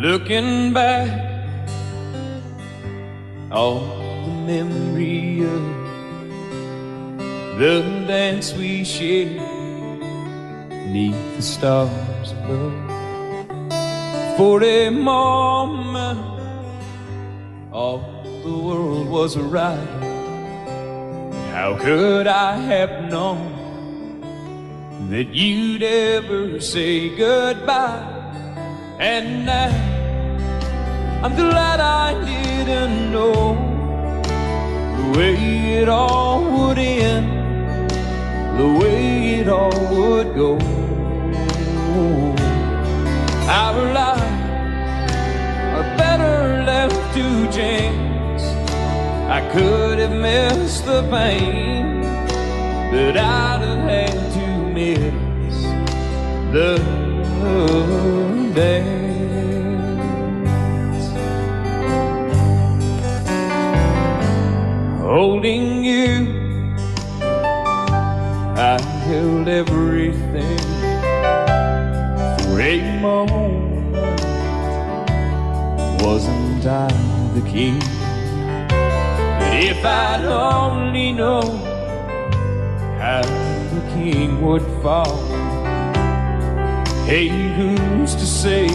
Looking back, all the memory of the dance we shared neath the stars above. For a moment, all the world was right. How could I have known that you'd ever say goodbye? And now I'm glad I didn't know the way it all would end, the way it all would go. Our lives are better left to chance. I could have missed the pain, but I'd have had to miss the dance. Holding you, I held everything for a moment. Wasn't I the king? But if I'd only known how the king would fall. Hey, who's to say?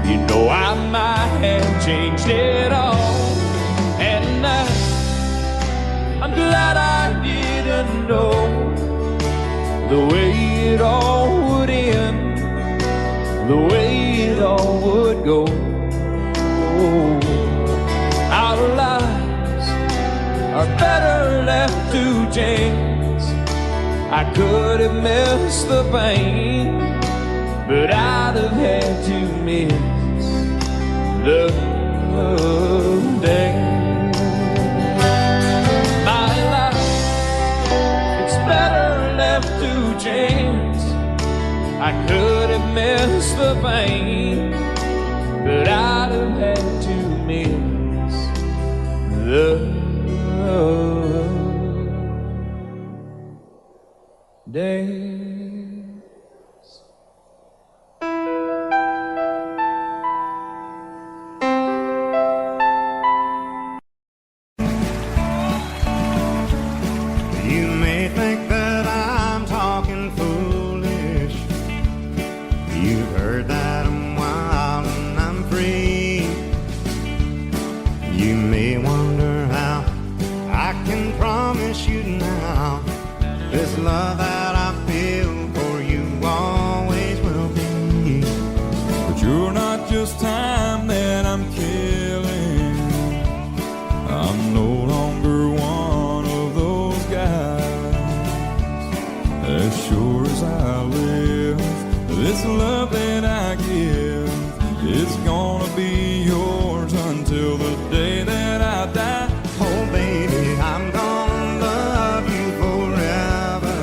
You know I might have changed it all. And I'm glad I didn't know the way it all would end, the way it all would go. Our lives are better left to chance. I could have missed the pain, but I'd have had to miss the day. My life, it's better left to chance. I could have missed the pain, but I'd have had to miss the days. You may think that I'm talking foolish. You've heard that I'm wild and I'm free. You may wonder how I can promise you now this love that I feel for you always will be. But you're not just time that I'm killing. I'm no longer one of those guys. As sure as I live, this love that I give is gonna be yours until the day that I die. Oh baby, I'm gonna love you forever,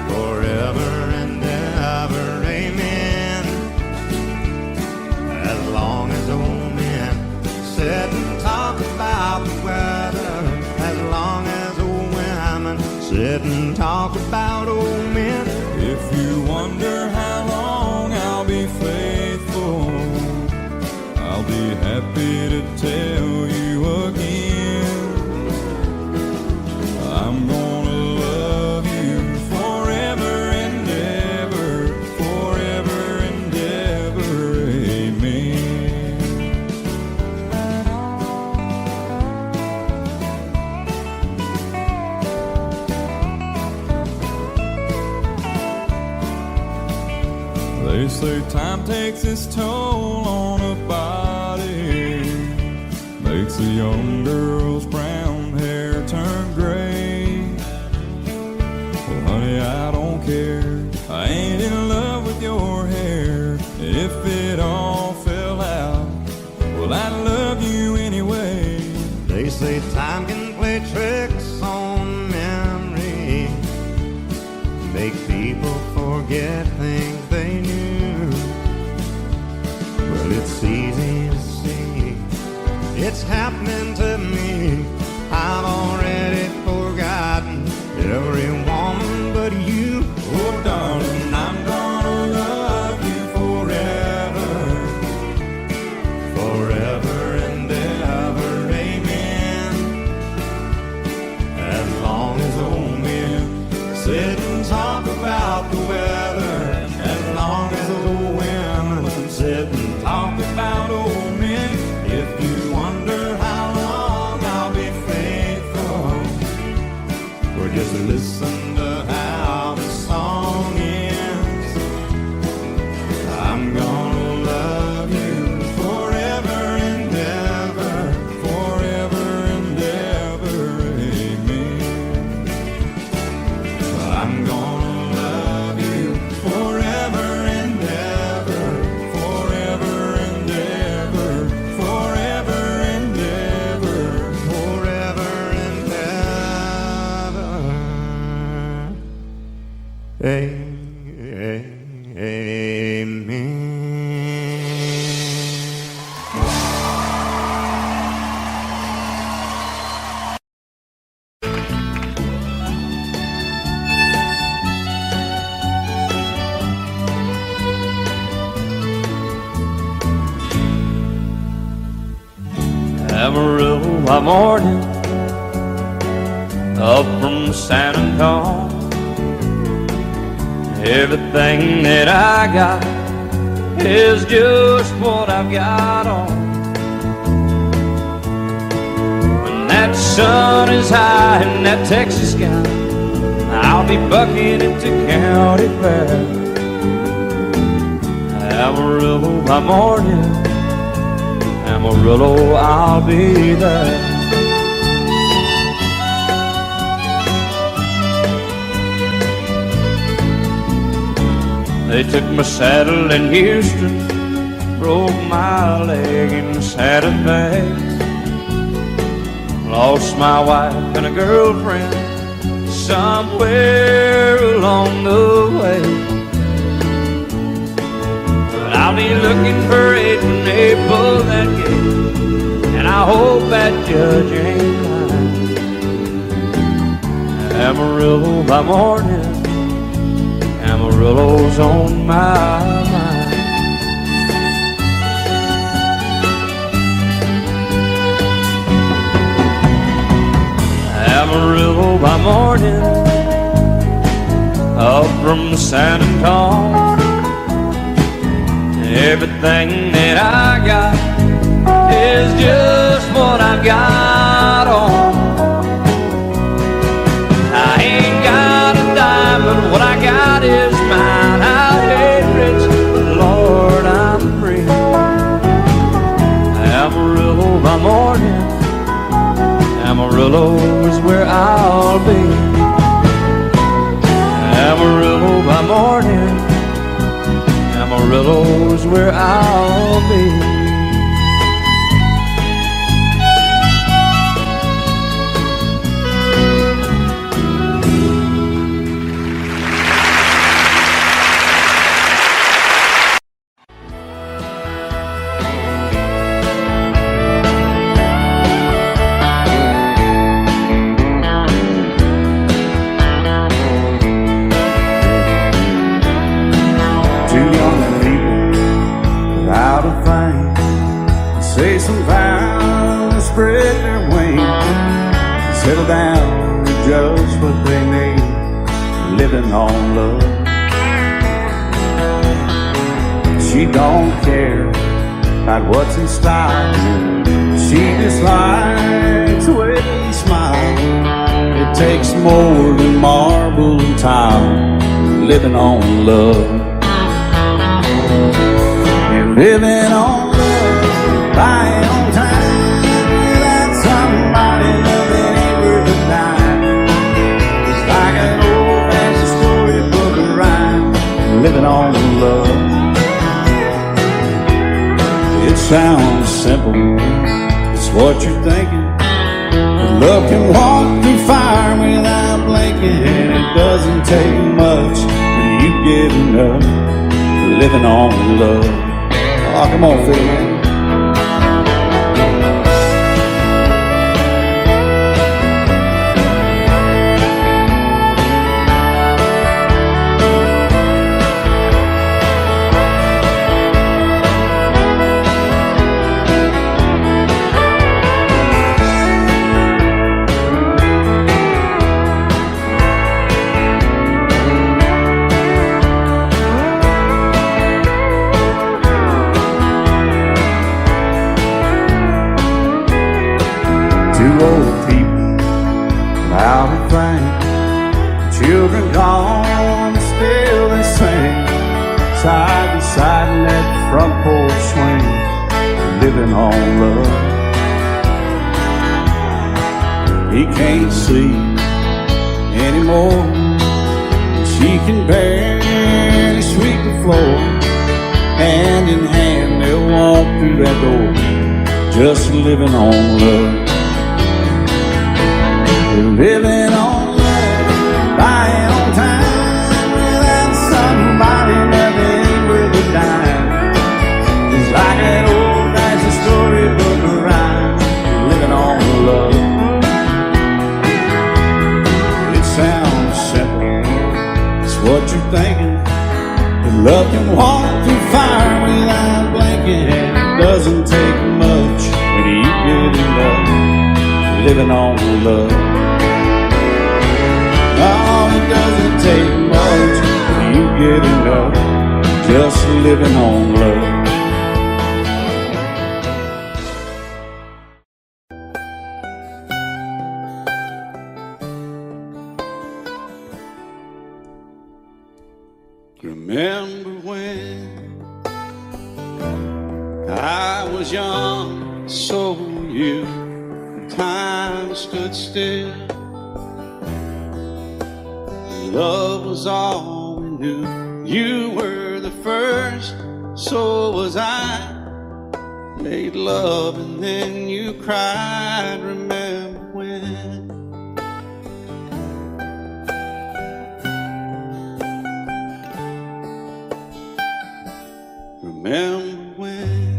forever and ever, amen. As long as old men sit and talk about the weather, as long as old women sit and talk about old men. If you wonder how long I'll be faithful, I'll be happy to tell you again. I'm gonna love you forever and ever, forever and ever, amen. They say time takes its toll on a body, makes a young girl's brown hair turn gray. Well, honey, I don't care. I ain't in love with your hair. If it all fell out, well, I love you anyway. They say time can play tricks on memory, make people forget things they knew. Well, it's easy to see, it's happening to me. I've already forgotten every woman but you. Oh darling, I'm gonna love you forever. Amarillo by morning, up from San Antonio. Everything that I got is just what I've got on. When that sun is high in that Texas sky, I'll be bucking into county fair. Amarillo by morning, Amarillo, I'll be there. They took my saddle in Houston, broke my leg in Santa Fe. Lost my wife and a girlfriend somewhere along the way. But I'll be looking for it when they pull that gate, and I hope that judge ain't lying. Amarillo by morning, Amarillo's on my mind. Amarillo by morning, up from San Antonio. Everything that I got is just what I've got on. I ain't got a dime, but what I got is mine. I ain't rich, but Lord, I'm free. Amarillo by morning, Amarillo is where I'll be. Amarillo by morning, Amarillo is where I'll be. Say some vows and spread their wings, settle down and just what they need, living on love. She don't care about what's in style, she just likes the way he smiles. It takes more than marble and tile, living on love. You're living on buying on time without somebody loving ain't worth a dime. It's like an old-fashioned storybook of rhyme, living on love. It sounds simple, it's what you're thinking, but love can walk through fire without blinking, and it doesn't take much when you get enough, living on love. Oh, come on, Phil, man. Old people out of fame, children gone, still they sing, side by side in that front porch swing, living on love. He can't see anymore, she can barely sweep the floor. Hand in hand they'll walk through that door, just living on love. Living on love, buying on time without somebody Love can walk through fire without blinking, and it doesn't take much when you get enough living on love. Oh, it doesn't take much when you get enough just living on love. Remember when I was young, so were you. Time stood still. Love was all we knew. You were the first, so was I. Made love and then you cried. Remember when? Remember when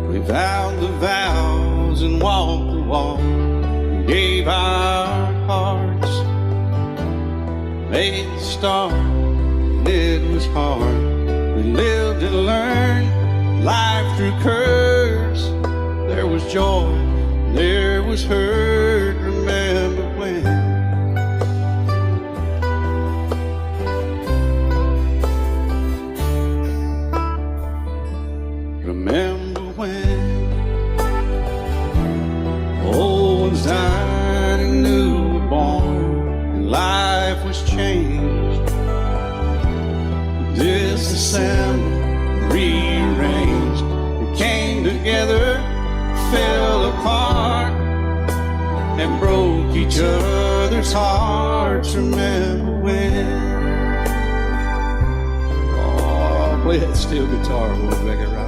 we vowed the vows and walked the walk, and gave our hearts, made the start, and it was hard. We lived and learned life through curves. There was joy, there was hurt. Remember when? Remember when old ones died and new were born, and life was changed, disassembled, rearranged. We came together, fell apart, and broke each other's hearts. Remember when? Oh, play that steel guitar, we'll make it right.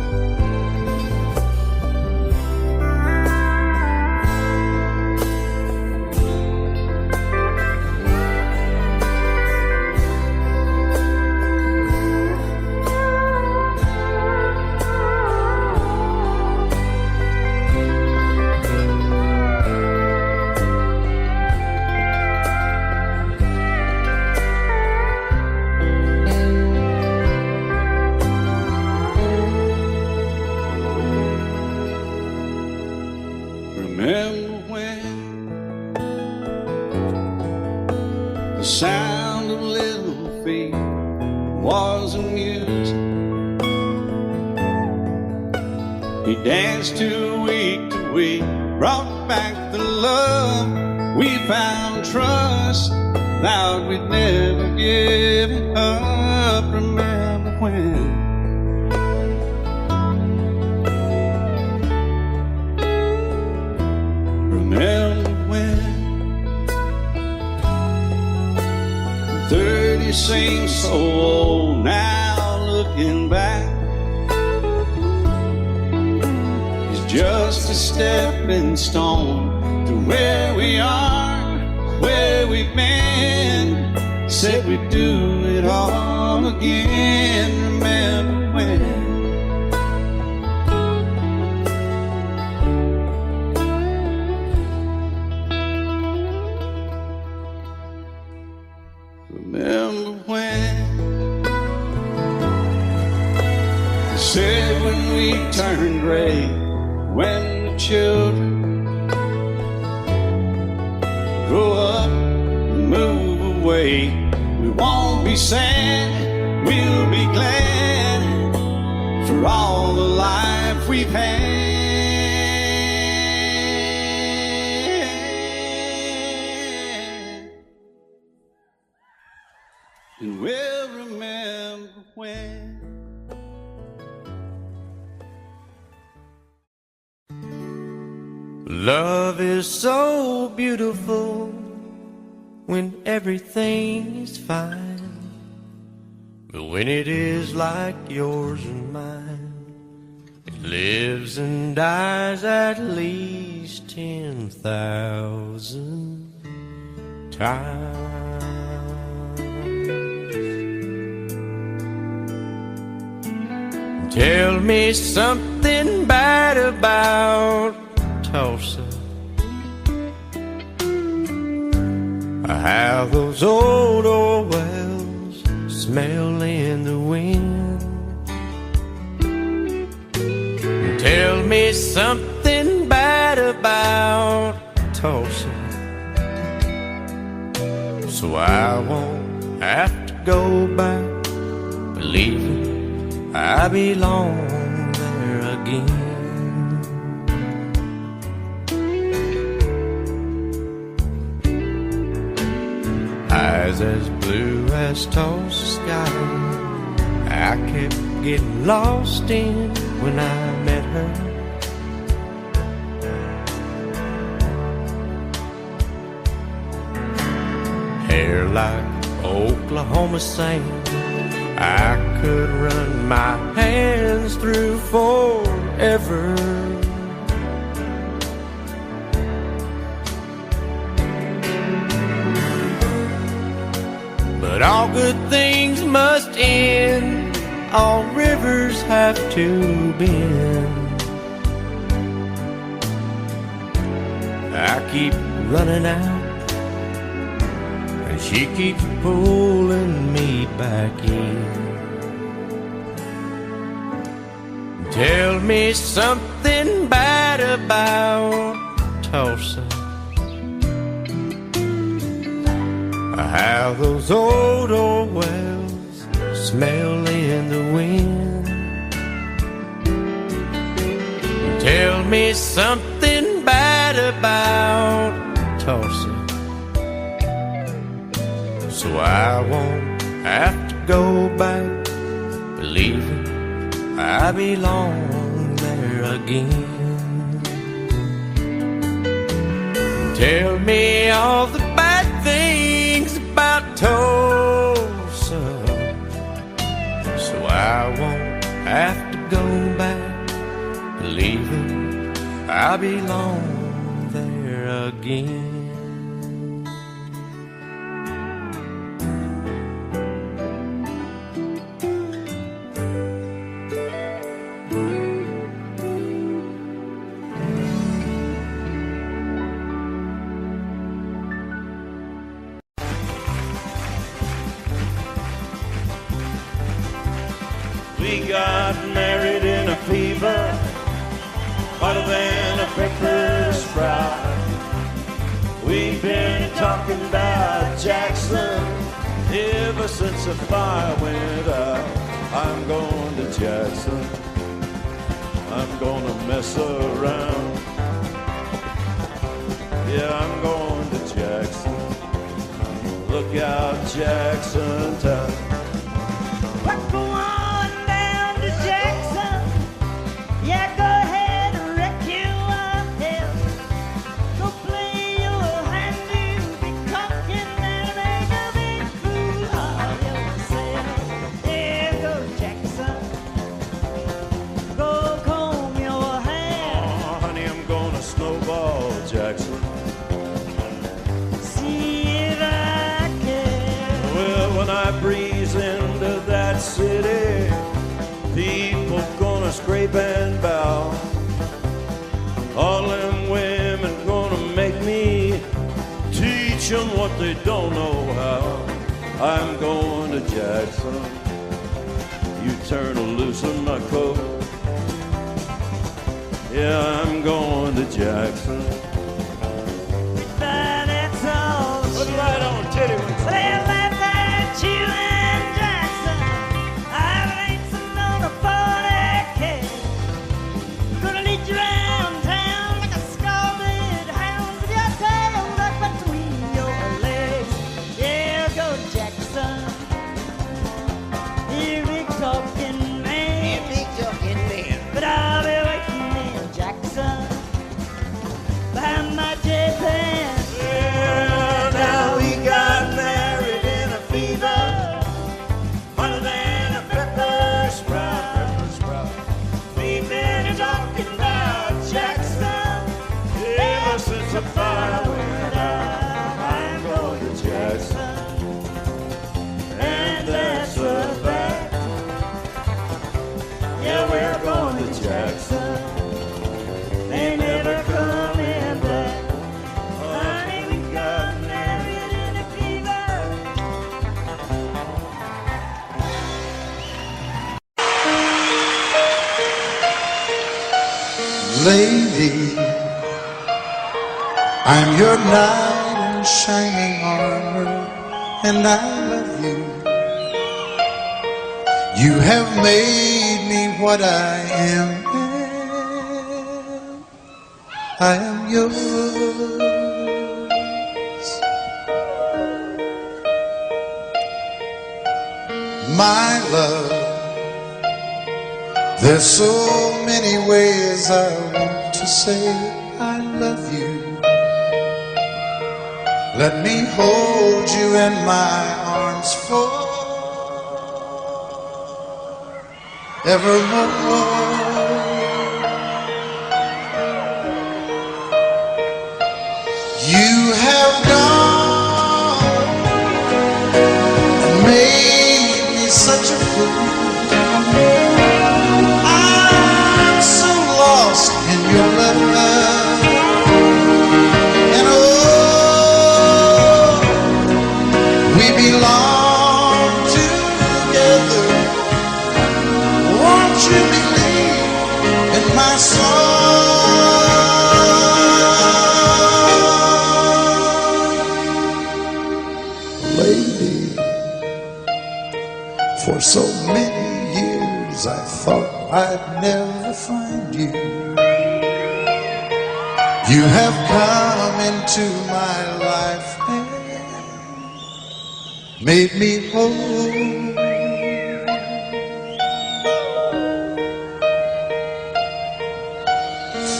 Remember when the sound of little feet was a music? He danced to week, brought back the love. We found trust, vowed we'd never give it up. Remember when? Remember when 30 seems so old now, looking back. It's just a stepping stone to where we are, where we've been. Said we'd do it all again. Remember when? Remember when they said when we turn gray, when the children grow up and move away, we won't be sad, we'll be glad for all the life we've had. And we'll remember when. Love is so beautiful when everything's fine, but when it is like yours and mine, it lives and dies at least 10,000 times. Tell me something bad about Tulsa, how those old wells smell in the wind. Tell me something bad about Tulsa, so I won't have to go back, believing I belong there again. Eyes as blue as Tulsa sky, I kept getting lost in when I met her. Hair like Oklahoma sand, I could run my hands through forever. But all good things must end, all rivers have to bend. I keep running out, and she keeps pulling me back in. Tell me something bad about Tulsa, how those old wells smell in the wind. Tell me something bad about Tulsa, so I won't have to go back, believing I belong there again. Tell me all the bad things about Tulsa, so I won't have to go back, believing I belong there again. We got married in a fever, hotter than a pepper sprout. We've been talking about Jackson ever since the fire went out. I'm going to Jackson, I'm gonna mess around. Yeah, I'm going to Jackson, look out Jackson town. Go on down to Jackson. Yeah, go ahead and wreck yourself. Go play your hand, you be talking and make a big fool of yourself. Yeah, go to Jackson. Go comb your hair. Oh, honey, I'm gonna snowball Jackson. See if I can. Well, when I breeze into that city, people gonna scrape and bow. All them women gonna make me teach them what they don't know how. I'm going to Jackson, you turn loose in my coat. Yeah, I'm going to Jackson. That's all. Put it right on, titty whip. They laugh at you and Jackson. I ain't on a 40K. Gonna lead you around town like a scalded hound with your tail tucked between your legs. Yeah, go Jackson. You big talking man. But I'll be waiting in Jackson. Lady, I'm your knight in shining armor, and I love you. You have made me what I am. I am yours. My love, there's so many ways I want to say I love you. Let me hold you in my arms forevermore. You have gone and made me such a fool. I'm so lost in your love, and oh, we belong together. Won't you believe in my song? Lady, for so many years I thought I'd never find you. You have come into my life and made me whole.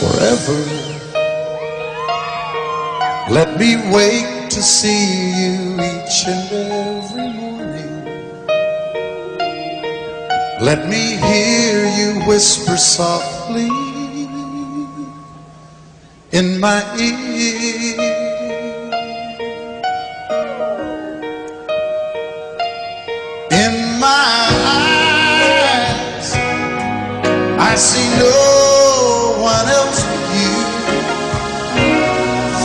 Forever, let me wake to see you each and every morning. Let me hear you whisper softly in my ear. In my eyes, I see no one else but you.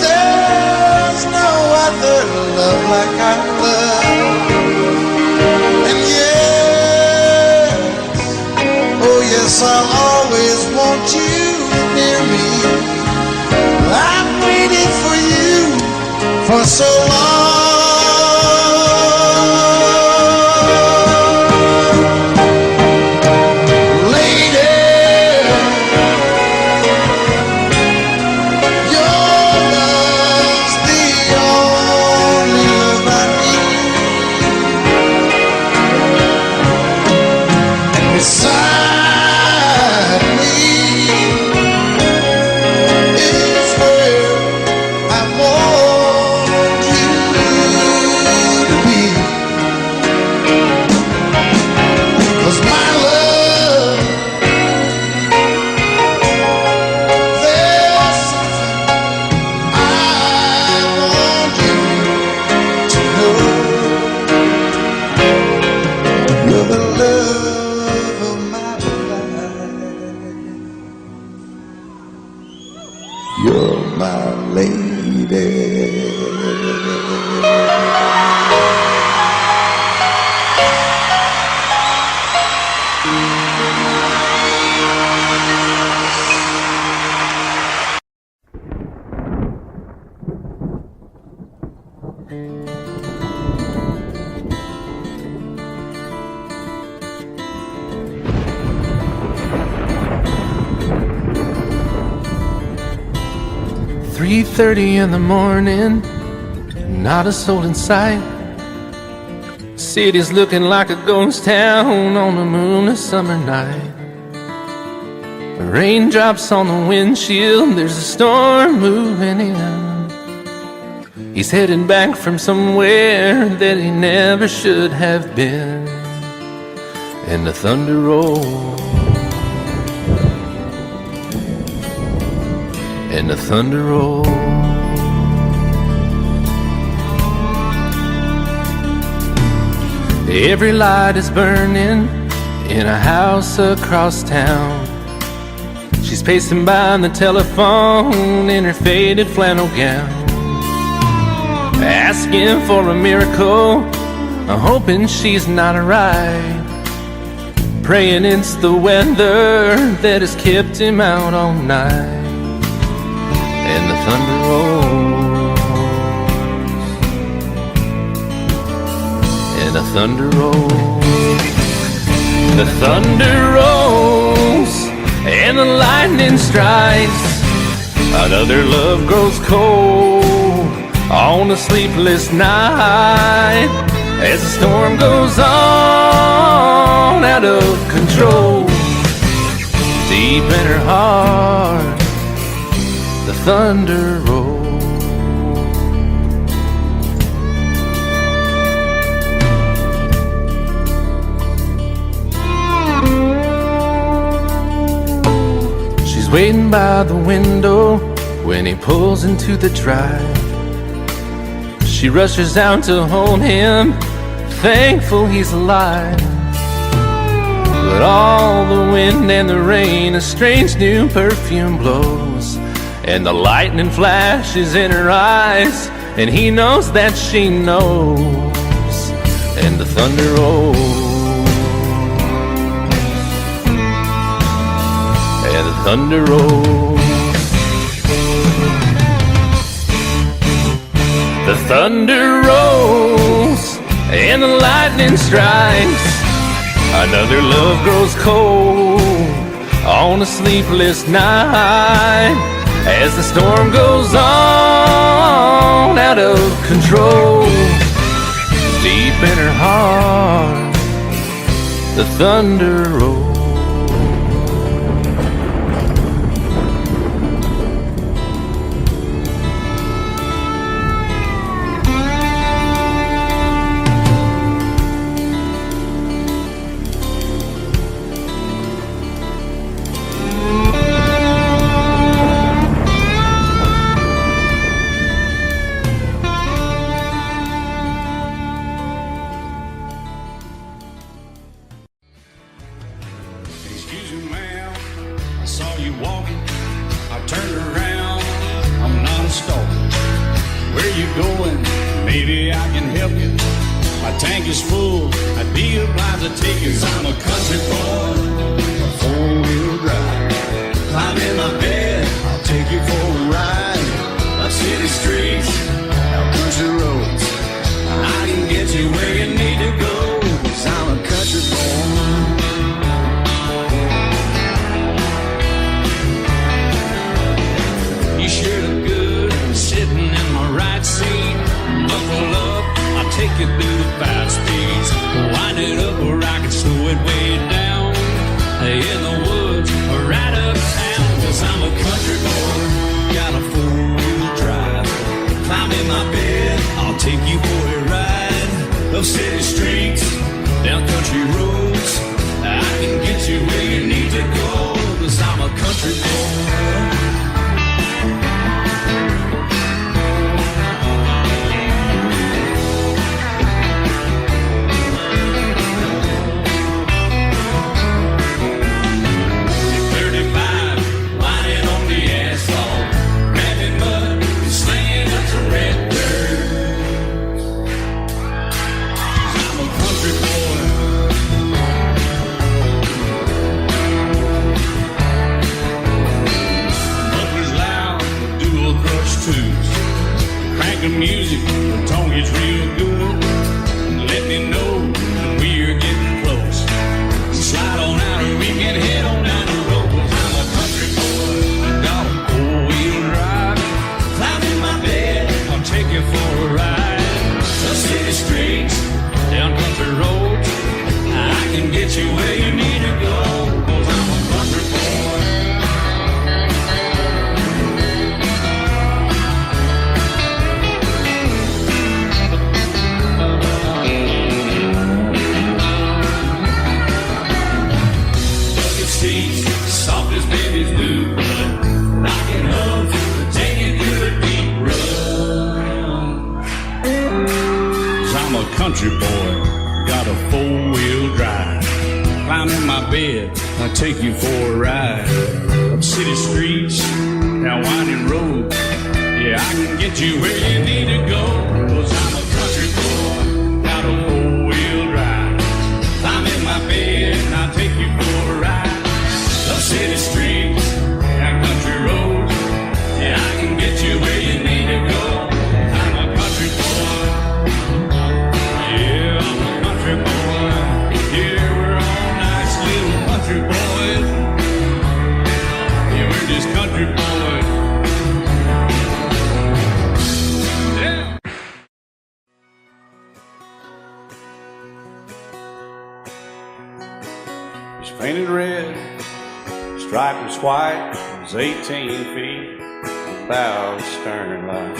There's no other love like I love. And yes, oh yes, I'll always want you near me. I've waited for you for so long. You're my lady. 3:30 in the morning, not a soul in sight. City's looking like a ghost town on a moonless summer night. Raindrops on the windshield, there's a storm moving in. He's heading back from somewhere that he never should have been. And the thunder rolls, and the thunder rolls. Every light is burning in a house across town. She's pacing by the telephone in her faded flannel gown, asking for a miracle, hoping she's not alright. praying it's the weather that has kept him out all night. And the thunder rolls, and the thunder rolls, the thunder rolls, and the lightning strikes. Another love grows cold on a sleepless night, as the storm goes on out of control. Deep in her heart, the thunder rolls. She's waiting by the window when he pulls into the drive. She rushes out to hold him, thankful he's alive. But all the wind and the rain, a strange new perfume blows, and the lightning flashes in her eyes, and he knows that she knows. And the thunder rolls, and the thunder rolls. The thunder rolls, and the lightning strikes. Another love grows cold on a sleepless night, as the storm goes on out of control. Deep in her heart, the thunder rolls. Excuse me, ma'am, I saw you walking. I turned around, I'm not a stalker. Where you going? Maybe I can help you. My tank is full, I'd be obliged to take you. 'Cause I'm a country boy, a four-wheel drive. Climb in my bed, I'll take you for a ride. Up city streets, out country roads, I can get you where you need to go. 'Cause I'm a country boy. You sure look good sitting in my right seat. Buckle up, I'll take you through the 5 speeds. Wind it up where I can slow it way down. In the woods or right uptown. 'Cause I'm a country boy, got a 4-wheel drive. Climb in my bed, I'll take you for a ride. Up city streets, down country roads, I can get you where you need to go. 'Cause I'm a country boy. Crank the music, the tone gets real good. Let me know when we're getting close. Slide on out and we can head on down the road. 'Cause I'm a country boy, got a 4-wheel drive. Climb in my bed, I'll take you for a ride. Up city streets, down country roads, I can get you where you need to go. 'Cause I'm a country boy. Soft as baby's blue blood, knocking up, taking through the deep run. 'Cause I'm a country boy, got a 4-wheel drive. Climb in my bed, I'll take you for a ride. Up city streets, down winding roads, yeah, I can get you where you need to go. 'Cause I'm a country boy, got a 4-wheel drive. Climb in my bed, I'll take you painted red, stripe was white, it was 18 feet, bow stern line.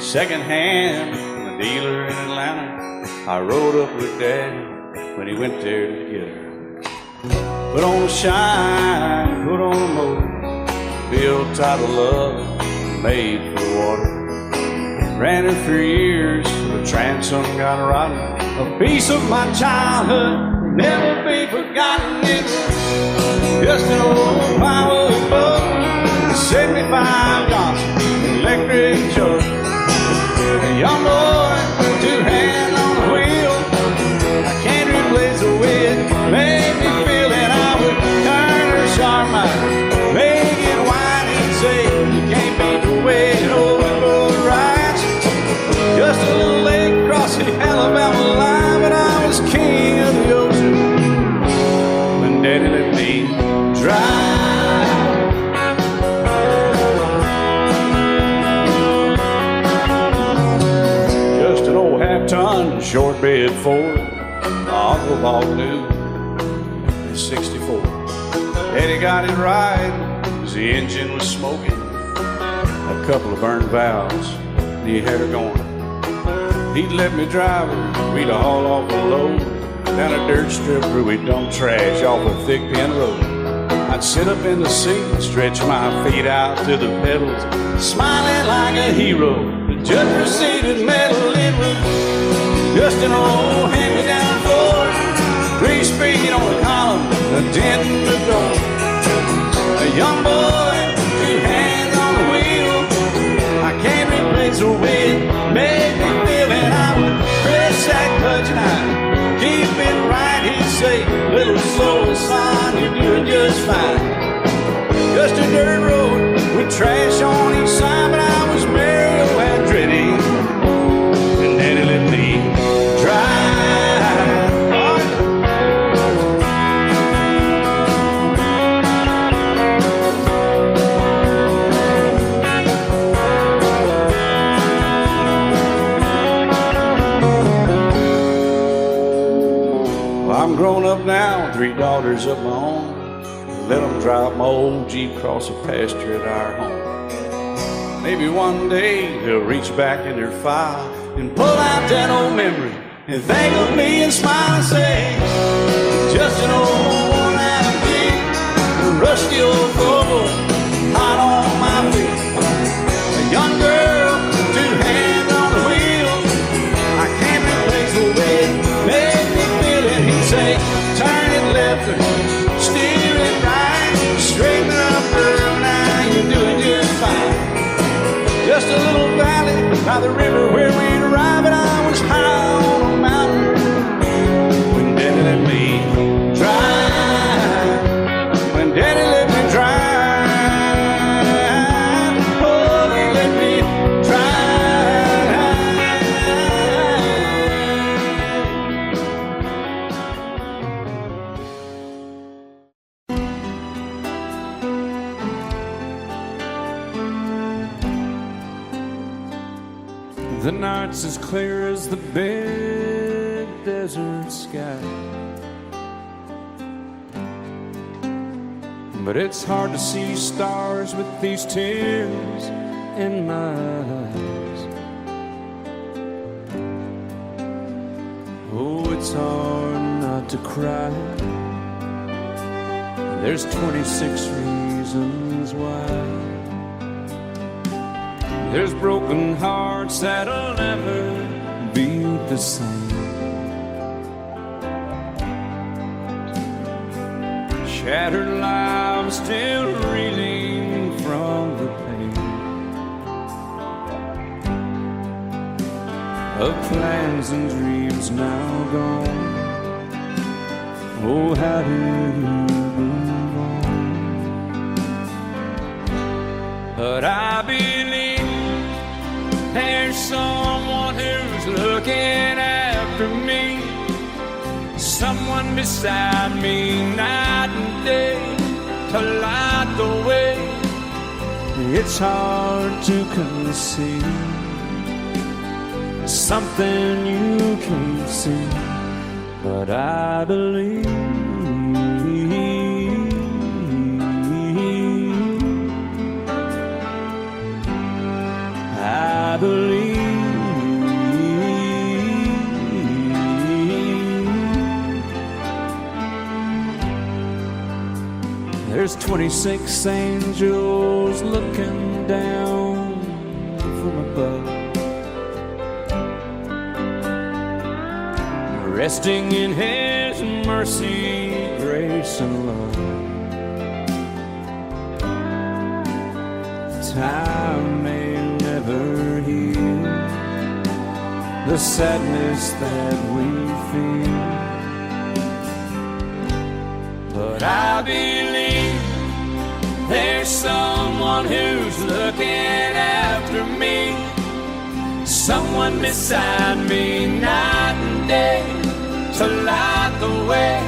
Second hand from a dealer in Atlanta, I rode up with Daddy when he went there to get her. Put on a shine, put on a motor, built out of love, made for the water. Ran her for years, the transom got rotten. A piece of my childhood, never be forgotten. It was just an old power boat, 75 Johnson, electric choke. A young boy, two hands on the wheel. I can't replace the way it made me feel that I would turn her sharp mind, make it whine and say, you can't beat the way it always goes right. Just a little lake across the Alabama line, but I was king of the ocean when Daddy let me drive. Just an old half-ton short bed Ford my uncle bought new in '64. Daddy got it right, 'cause the engine was smoking, a couple of burned valves, and he had her going. He'd let me drive her, we'd haul off a load down a dirt strip where we'd dump trash off a thick pin road. I'd sit up in the seat and stretch my feet out to the pedals, smiling like a hero. The judge proceeded metal, it was just an old hand-me-down Ford, 3-speed on the column, a dent in the door. A young boy, two hands on the wheel. I can't replace the way it made me feel, and I would press that clutch and I'd keep it right. He'd say, little slow, son, you're doing just fine. Just a dirt road with trash on each side, but I was merry and dready, and Daddy let me drive. I'm grown up now, 3 daughters of my own. Let them drive my old Jeep across the pasture at our home. Maybe one day they'll reach back in their file and pull out that old memory and think of me and smile and say, just an old worn-out Jeep, a rusty old Volvo, hot on my feet. A young girl, 2 hands on the wheel. I can't replace the way it made me feel it. He'd say, turn it left or steer it right, straighten up, girl, now you're doing just fine. Just a little valley by the river where we'd arrive, and I was high on a mountain when Daddy let me drive. When Daddy let me drive, oh, he let me The night's as clear as the big desert sky, but it's hard to see stars with these tears in my eyes. Oh, it's hard not to cry. There's 26 reasons why. There's broken hearts that'll never be the same. Shattered lives still reeling from the pain of plans and dreams now gone. Oh, how do you move on? But I believe there's someone who's looking after me, someone beside me night and day to light the way. It's hard to conceive something you can't see, but I believe. There's 26 angels looking down from above, resting in His mercy, grace, and love. Time may never heal the sadness that we feel, but I believe there's someone who's looking after me, someone beside me night and day to light the way.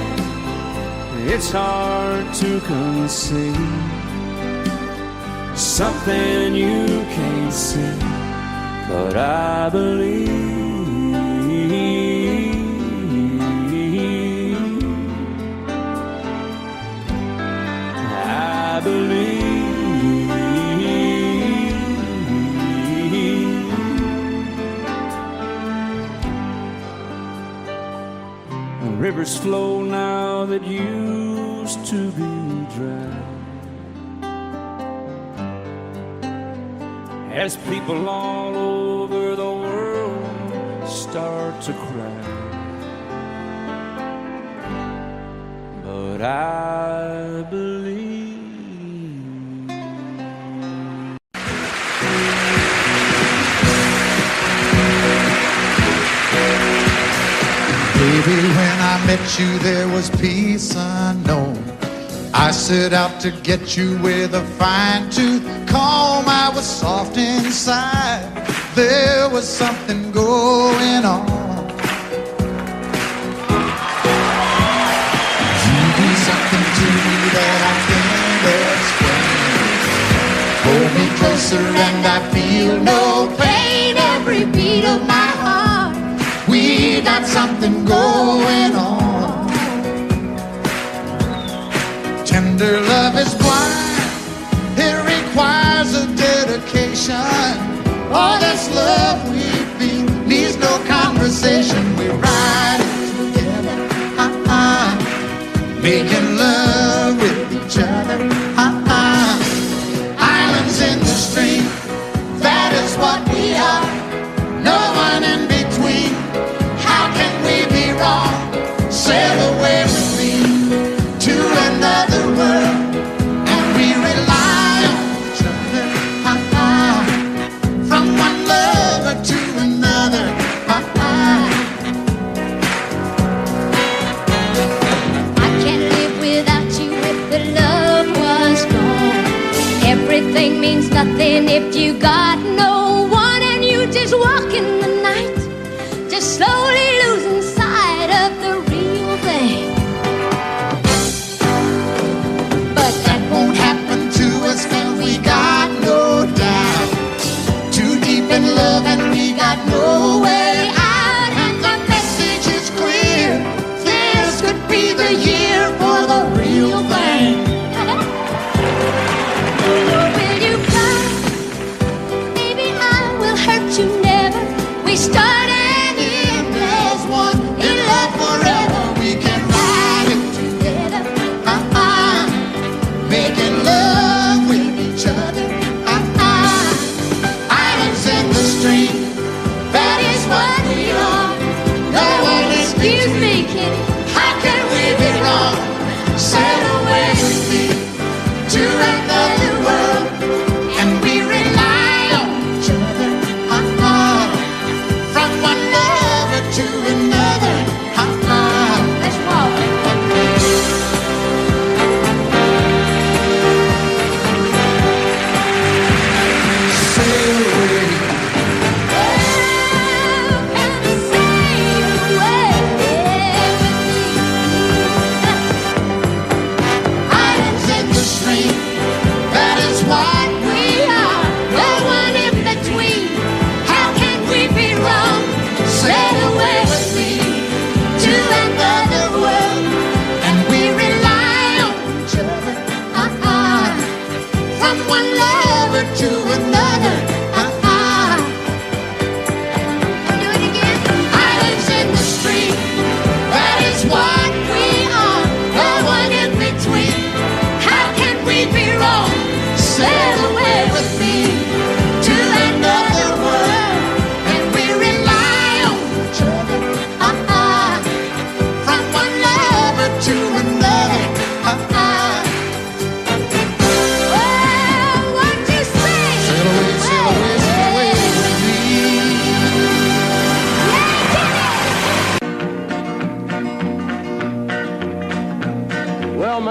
It's hard to conceive something you can't see, but I believe. I believe. Rivers flow now that used to be dry, as people all over the world start to cry. But I believe. Baby, when I met you, there was peace unknown. I set out to get you with a fine-tooth comb. I was soft inside. There was something going on. You do something to me that I can't explain. Hold me closer and I feel no pain. Every beat of my heart, we got something going on. Tender love is blind, it requires a dedication. All this love we feel needs no conversation. We're riding together, making love with each other, Islands in the stream, that is what we are. No one in between. How can we be wrong? Sail away with me to another world, and we rely on each other, from one lover to another, I can't live without you if the love was gone. Everything means nothing if you got no one, and you just walk in the night, just slowly losing sight of the real thing. but that won't happen to us, and we got no doubt. Too deep in love, and we got no way out. And the message is clear: this could be the year for the real thing. Will you come? Baby, I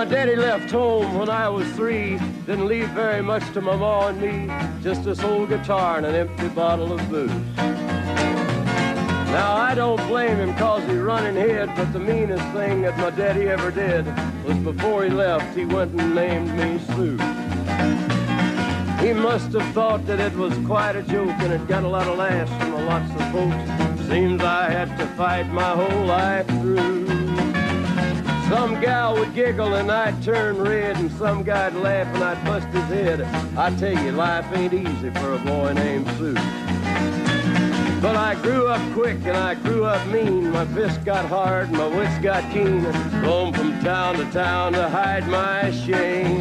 My daddy left home when I was 3. Didn't leave very much to my ma and me. Just this old guitar and an empty bottle of booze. Now I don't blame him cause he running hid, but the meanest thing that my daddy ever did was before he left, he went and named me Sue. He must have thought that it was quite a joke and it got a lot of laughs from lots of folks. Seems I had to fight my whole life through. Some gal would giggle and I'd turn red, and some guy'd laugh and I'd bust his head. I tell you, life ain't easy for a boy named Sue. But I grew up quick and I grew up mean. My fists got hard and my wits got keen. Roamed from town to town to hide my shame.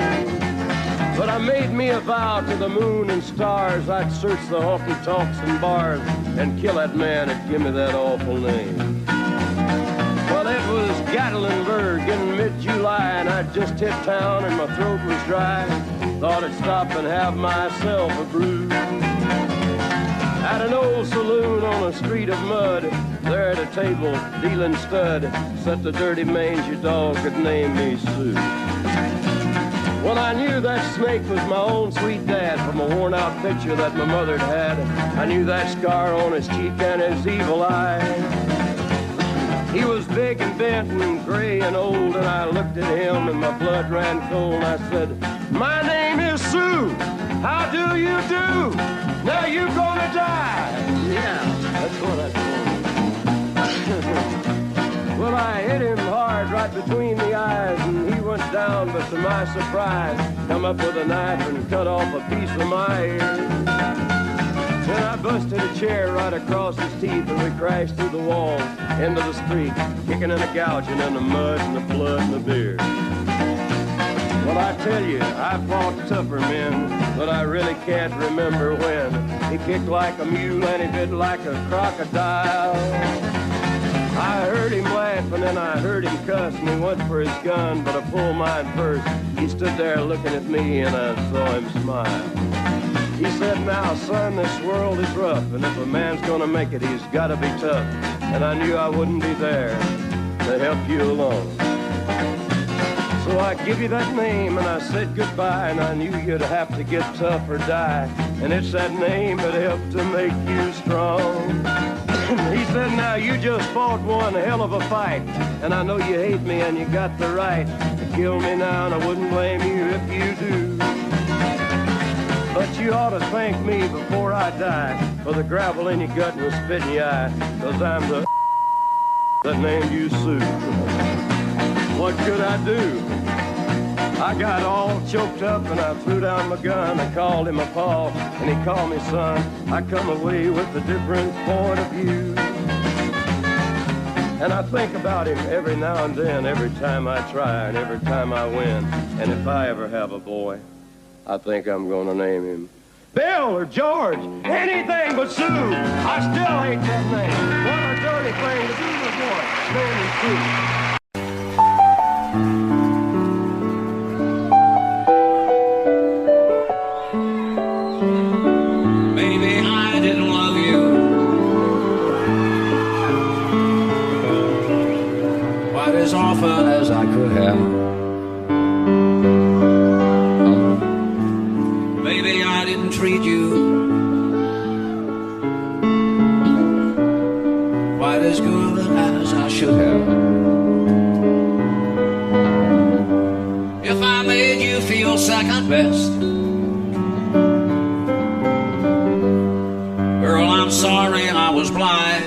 But I made me a vow to the moon and stars, I'd search the honky-tonks and bars and kill that man that give me that awful name. Well, it was Gatlinburg in mid-July, and I'd just hit town and my throat was dry. Thought I'd stop and have myself a brew. At an old saloon on a street of mud, there at a table, dealing stud, sat the dirty mangy dog that named me Sue. Well, I knew that snake was my own sweet dad from a worn-out picture that my mother'd had. I knew that scar on his cheek and his evil eye. He was big and bent and gray and old, and I looked at him and my blood ran cold. And I said, "My name is Sue. How do you do? Now you gonna die." Yeah, that's what I told him. Well, I hit him hard right between the eyes, and he went down, but to my surprise, come up with a knife and cut off a piece of my ear. Then I busted a chair right across his teeth, and we crashed through the wall into the street, kicking and a gouging in the mud and the blood and the beer. Well, I tell you, I fought tougher men, but I really can't remember when. He kicked like a mule and he bit like a crocodile. I heard him laugh and then I heard him cuss, and he went for his gun, but I pulled mine first. He stood there looking at me and I saw him smile. He said, "Now, son, this world is rough, and if a man's gonna make it, he's gotta be tough." And I knew I wouldn't be there to help you along. So I give you that name and I said goodbye, and I knew you'd have to get tough or die. And it's that name that helped to make you strong. He said, "Now you just fought one hell of a fight, and I know you hate me and you got the right to kill me now, and I wouldn't blame you if you do. But you ought to thank me before I die for the gravel in your gut and the spit in your eye, 'cause I'm the that named you Sue." What could I do? I got all choked up and I threw down my gun. I called him a pa and he called me son. I come away with a different point of view. And I think about him every now and then, every time I try and every time I win. And if I ever have a boy, I think I'm gonna name him Bill or George, anything but Sue. I still hate that name. What a dirty thing to do to a boy. Name him Sue. As often as I could have. Maybe I didn't treat you quite as good as I should have. If I made you feel second best, girl, I'm sorry I was blind.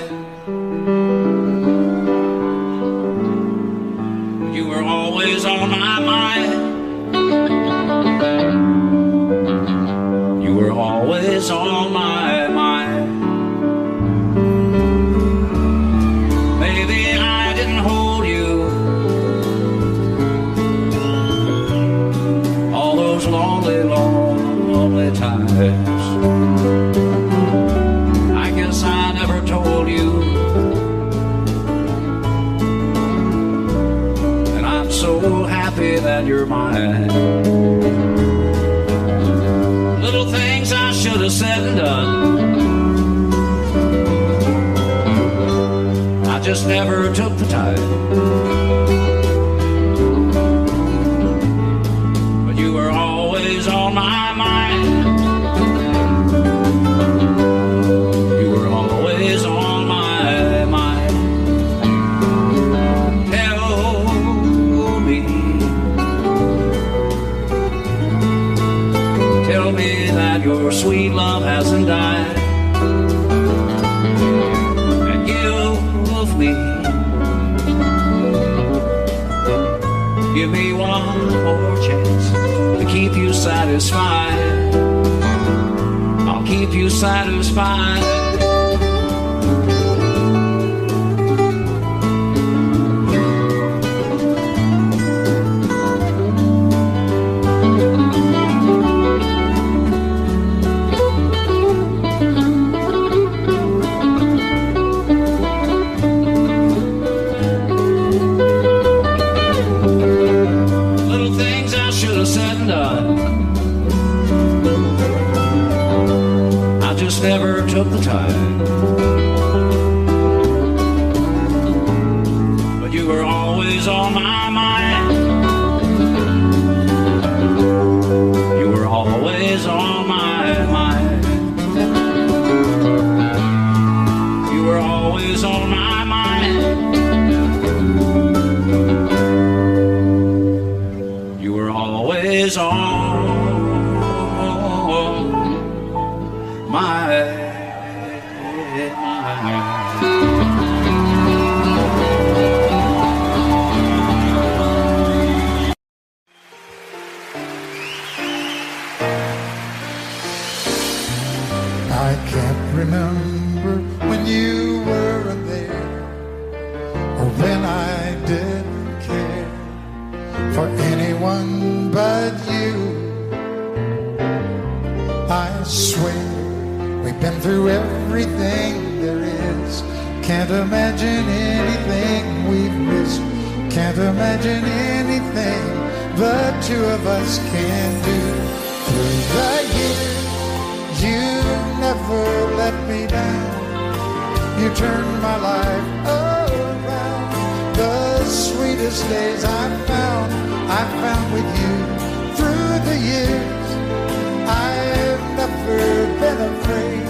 Always on my mind. You were always on my mind. Maybe I didn't hold you all those lonely, lonely times. I guess I never told you. So happy that you're mine. Little things I should have said and done, I just never took the time. your sweet love hasn't died. And give me one more chance to keep you satisfied. I'll keep you satisfied. Never took the time, but you were always on my mind. You were always on my mind. You were always on my mind. You were always on I can't remember when you weren't there, or when I didn't care for anyone but you. I swear we've been through everything there is. Can't imagine anything we've missed. Can't imagine anything the two of us can do. Through the years, you never let me down. You turned my life around. The sweetest days I found with you. Through the years, I've never been afraid.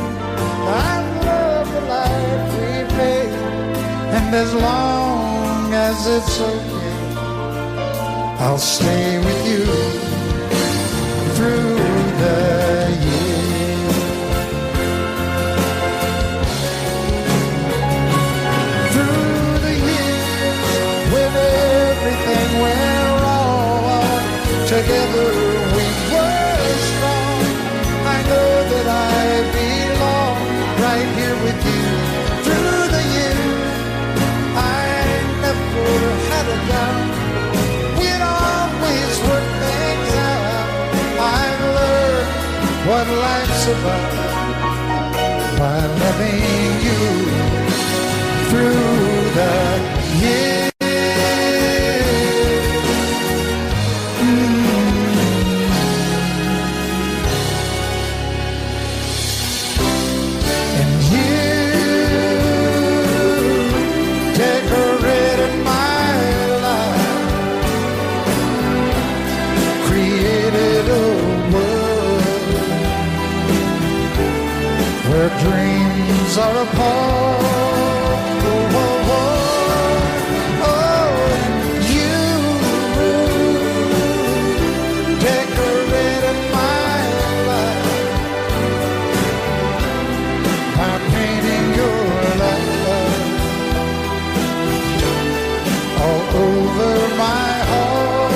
I love the life we've made, and as long as it's okay, I'll stay with you through the years. Through the years, when everything went wrong, together we were strong. I know that I belong right here with you. Through the years, I never had a doubt. We'd always work things out. I've learned what life's about by loving you through the years. Dreams are apart. Oh, oh, oh. Oh, you decorated my life by painting your love all over my heart.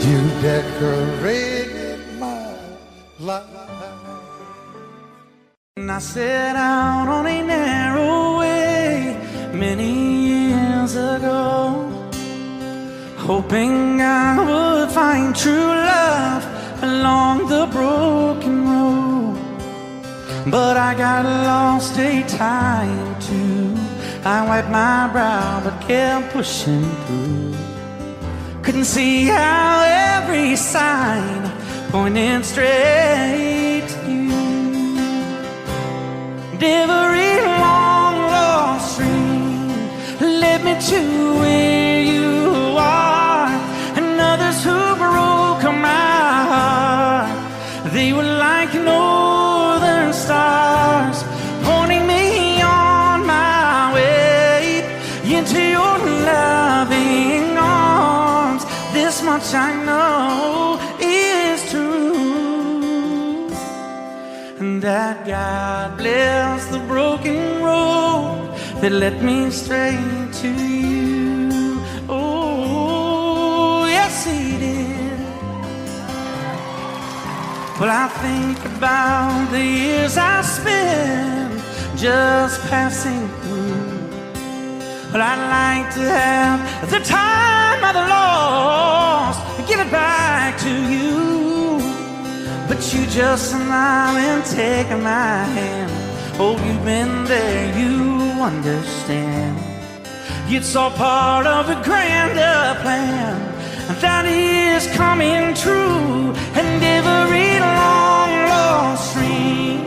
You decorated my life. I set out on a narrow way many years ago, hoping I would find true love along the broken road. But I got lost a time too. I wiped my brow but kept pushing through. Couldn't see how every sign pointed straight to you. Every long lost stream led me to where you are, and others who broke my heart, they were like northern stars, pointing me on my way into your loving arms. This much I know is true. that God bless the broken road that led me straight to you. Oh, yes, He did. Well, I think about the years I spent just passing through. Well, I'd like to have the time I've lost and give it back to you. But you just smile and take my hand. Oh, you've been there, you understand. It's all part of a grander plan that is coming true. And every long lost dream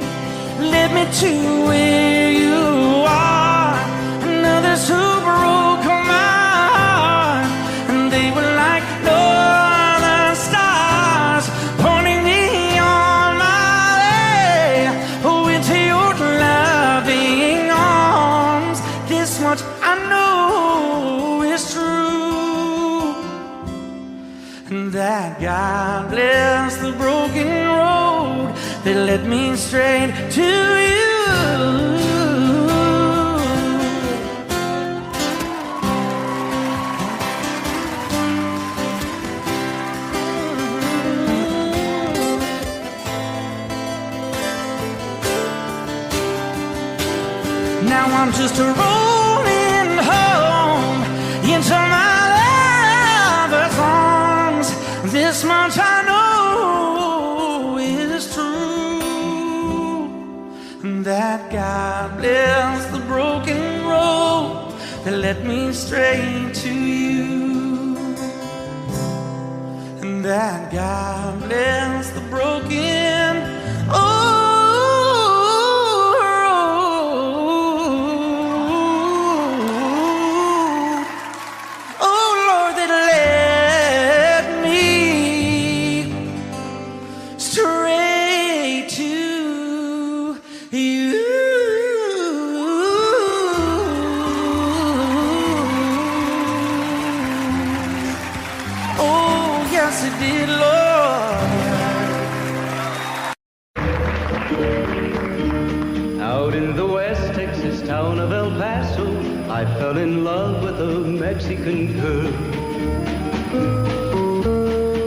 led me to where you are. And others who broke my heart, and they were like northern stars pointing me on my way. Oh, into your loving arms. This much I know is true, and that God bless the broken road that led me straight to you. Now I'm just rolling home into my lover's arms. This much I know is true, that God bless the broken road that led me straight to you. And that God bless the broken road. Out in the West Texas town of El Paso, I fell in love with a Mexican girl.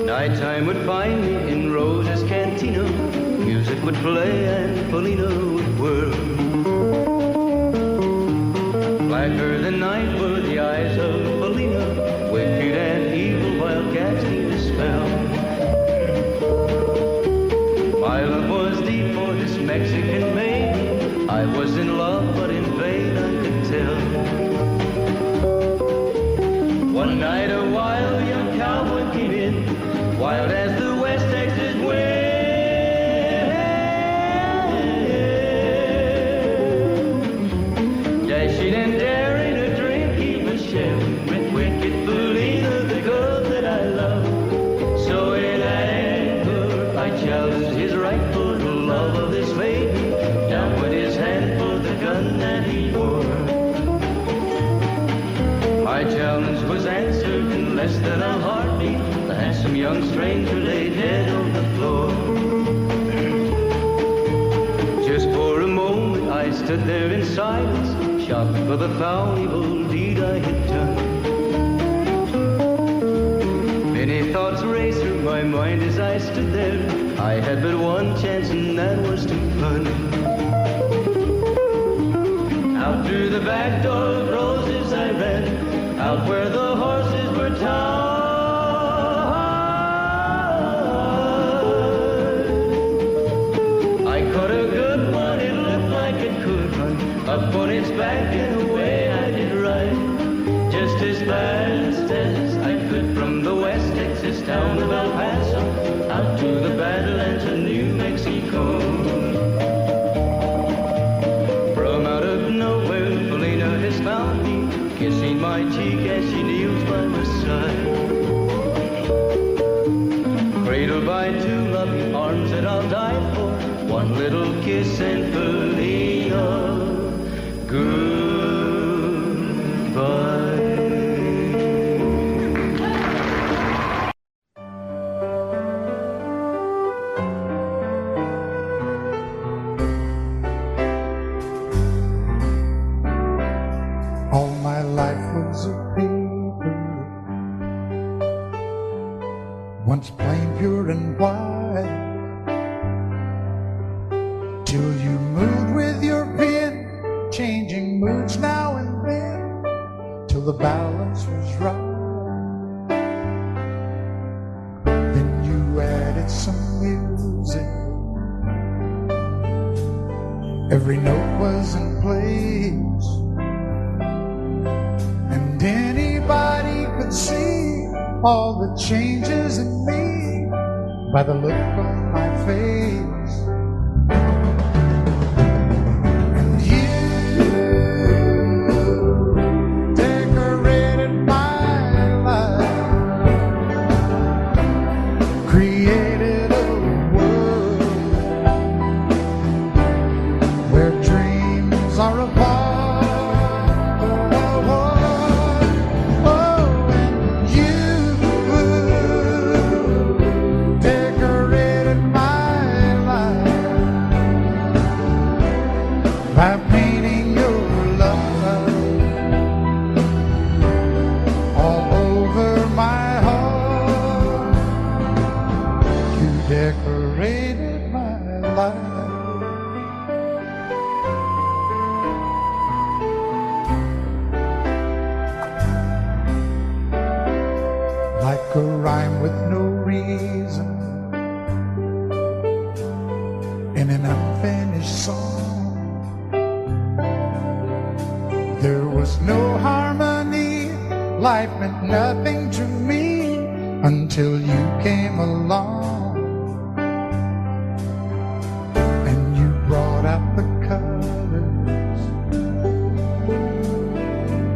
Nighttime would find me in Rosa's cantina. Music would play and Felina would whirl. Blacker than night were the eyes of Felina, wicked and evil wildcats need a spell. My love was deep for this Mexican maiden. I was in love, but in vain I could tell. One night a wild young cowboy came in, wild as the West Texas wind. Dashing and daring, a drink he was sharing with wicked Felina, the girl that I love. So in anger I challenged his right for the love of this maiden. Down went his hand for the gun that he wore. My challenge was answered in less than a heartbeat. The handsome young stranger lay dead on the floor. Just for a moment I stood there in silence, shocked for the foul evil deed I had done. Many thoughts raced through my mind as I stood there. I had but one chance and that was to run. Out through the back door of roses I ran, out where the horses were tied. I caught a good one, it looked like it could run, up on its back and away I did ride. Just as fast as I could from the West Texas town of El Paso, out to the Badlands of New Mexico. From out of nowhere, Felina has found me, kissing my cheek as she kneels by my side. Cradled by two loving arms that I'll die for, one little kiss and Felina, goodbye. once plain, pure, and white, till you moved with your pen, changing moods now and then, till the balance was right. Then you added some music, every note was in place, and anybody could see all the changes in me by the look on my face. And you decorated my life, created a world where dreams are apart. By painting your love all over my heart, you decorated my life. Like a rhyme with no reason in an unfinished song. There was no harmony, life meant nothing to me until you came along. And you brought out the colors,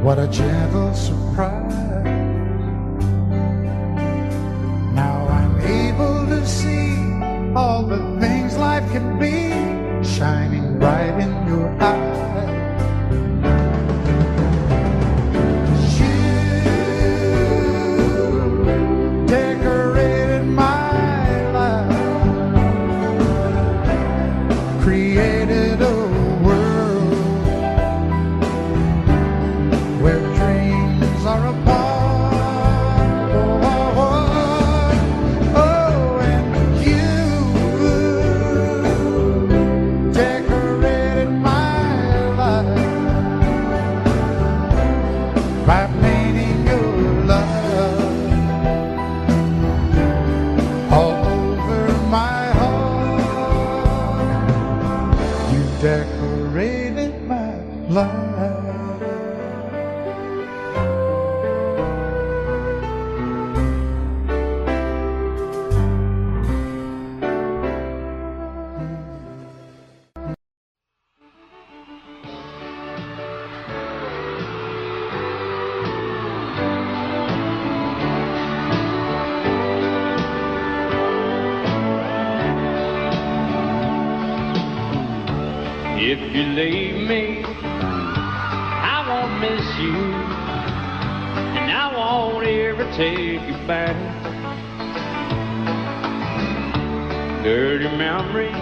what a gentle surprise. Now I'm able to see all the things life can be, shining bright in your eyes. Created a world where dreams are apart. Oh, and you decorated my life by painting your love all over my decorated my life. If you leave me, I won't miss you, and I won't ever take you back. Dirty memories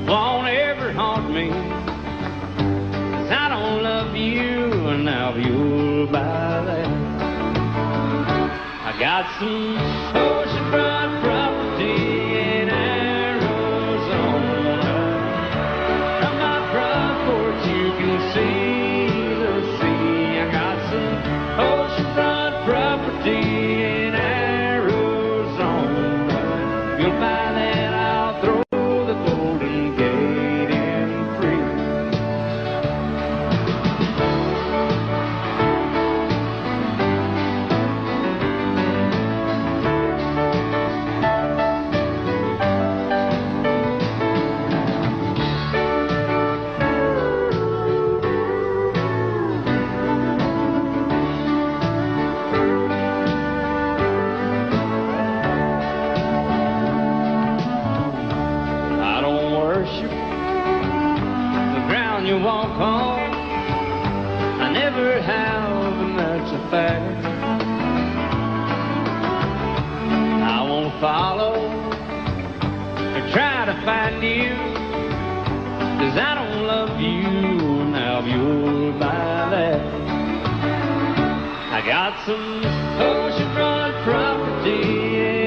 won't ever haunt me, 'cause I don't love you, and now you'll buy that. I got some oceanfront property in Arizona. From my front porch you can see the sea. I got some oceanfront property in Arizona. You'll buy that, I'll throw the Golden Gate in free. You walk on, I never have, and that's a fact. I won't follow or try to find you, 'cause I don't love you, now you'll buy that. I got some oceanfront property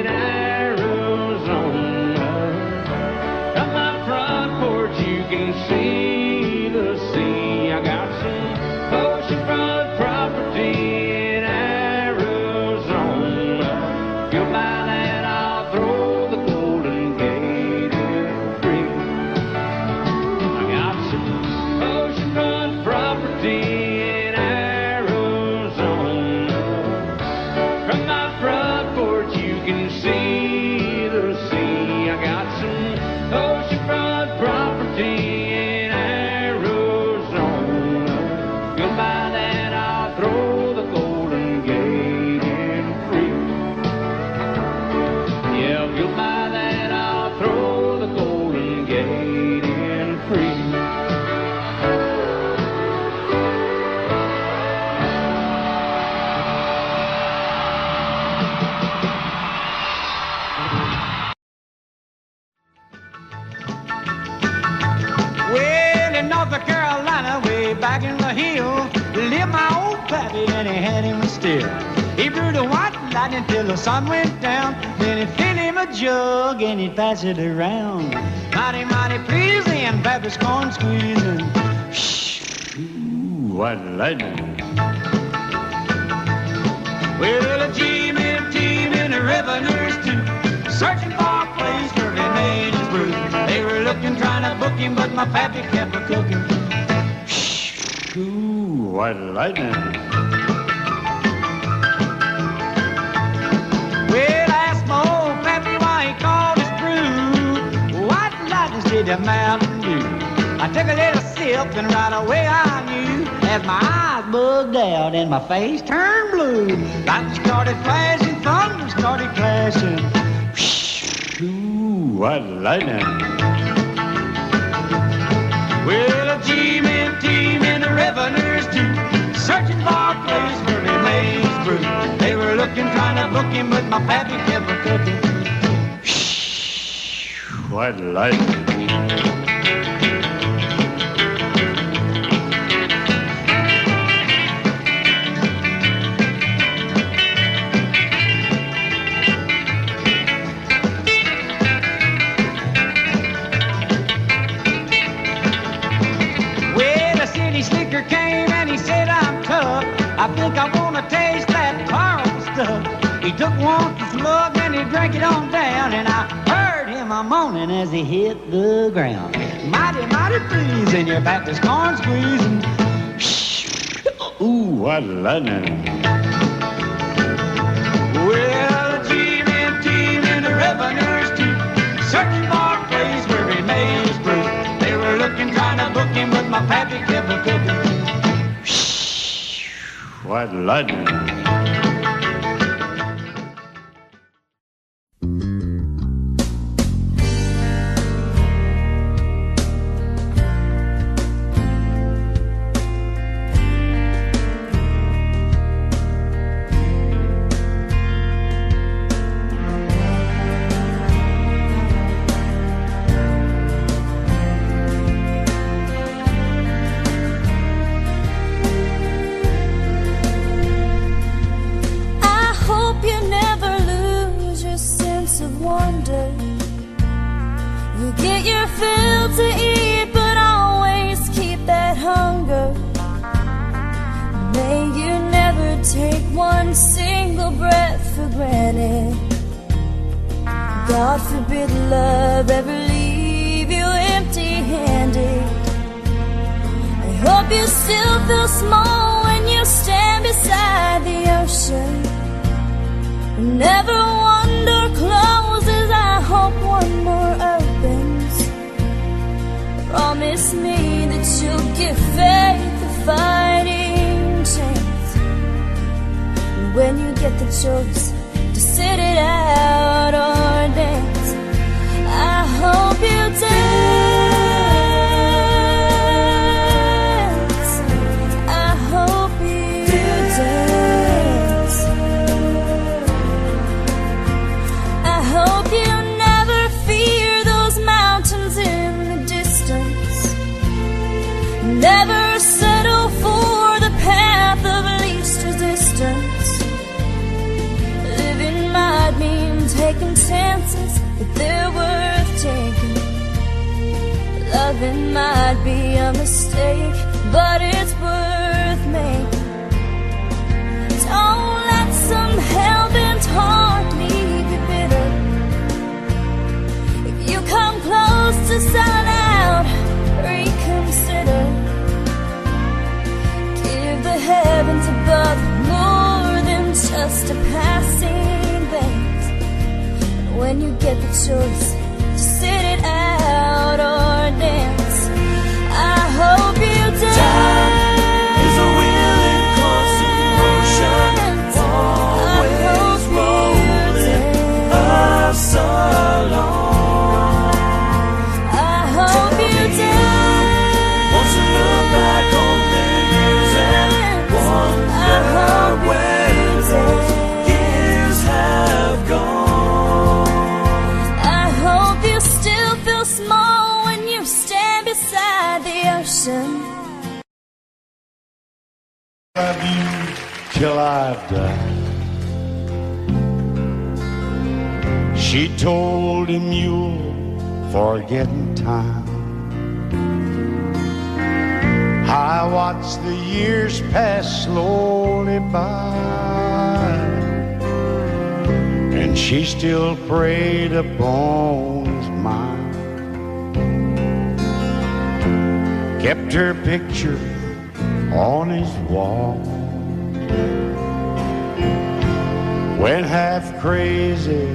He brewed a white lightning till the sun went down. Then he'd fill him a jug and he'd pass it around. Mighty, mighty pleasing, Baptist corn squeezing. Ooh, white lightning. Well, a team and the revenues too, searching for a place where he made his brew. They were looking, trying to book him, but my pappy kept a cooking. Ooh, white lightning. Well, I asked my old pappy why he called his brew white lightning instead of Mountain Dew. I took a little sip and right away I knew, as my eyes bugged out and my face turned blue. Lightning started flashing, thunder started clashing. Ooh, white lightning. Well, a team and the revenues too, searching for a place where he made his brew. They were looking, trying to book him, but my pappy kept a cooking. White lightning. Came and he said, I'm tough. I think I want to taste that powerful stuff. He took one slug and he drank it on down, and I heard him a moaning as he hit the ground. Mighty, mighty pleasing, your Baptist corn squeezing. Ooh, what lightning. Well, the team and the revenues too, searching for a place where he made his brew. They were looking, trying to book him, but my pappy kept a cooking. White lightning. God forbid love ever leave you empty-handed. I hope you still feel small when you stand beside the ocean. Never one door closes, I hope one more opens. Promise me that you'll give faith a fighting chance. And when you get the choice to sit it out or dance, I hope you dance. I hope you dance. I hope you never fear those mountains in the distance. Never settle for the path of least resistance. Living might mean taking chances, but they're worth taking. Loving might be a mistake, but it's worth making. Don't let some hell-bent heart leave you bitter. If you come close to selling out, reconsider. Give the heavens above more than just a passing glance. And when you get the choice to sit it out or dance, I hope you dance. Time is a willing constant motion, always rolling us along. I hope you dance. Won't you look back on the years and wonder where those years have gone? I hope you still feel small when you stand She told him you'll forget in time. I watched the years pass slowly by, and she still preyed upon his mind. Kept her picture on his wall. Went half crazy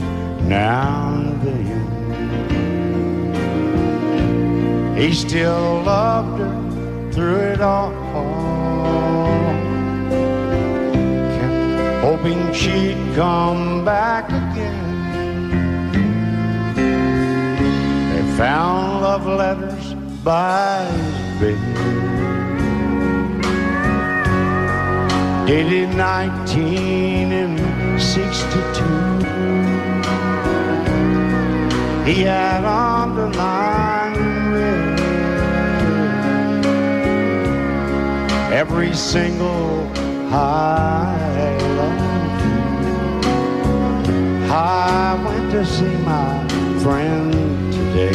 now and then. He still loved her through it all. Kept hoping she'd come back again. They found love letters by his bed, dated 1962. He had underlined red every single I love you. I went to see my friend today.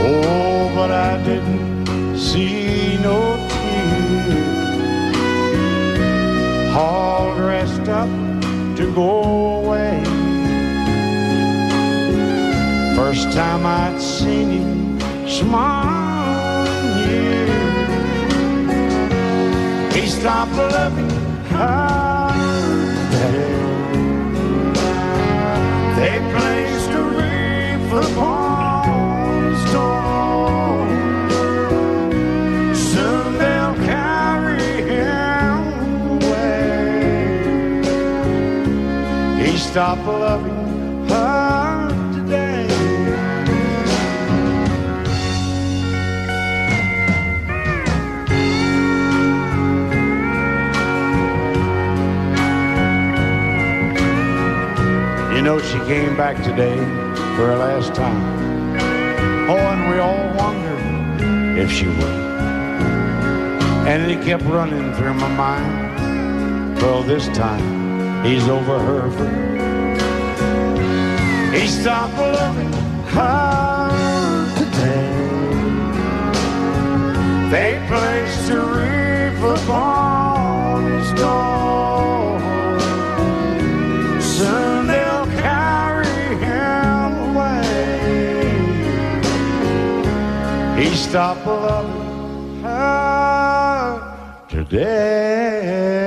Oh, but I didn't see no tears. All dressed up to go away. First time I'd seen him smile in years. He stopped loving her. They placed a wreath upon his door. Soon they'll carry him away. He stopped loving her today. You know, she came back today for her last time. Oh, and we all wondered if she would. And it kept running through my mind. Well, this time he's over her for good. He stopped loving her today. They placed a wreath upon his door. Soon they'll carry him away. He stopped loving her today.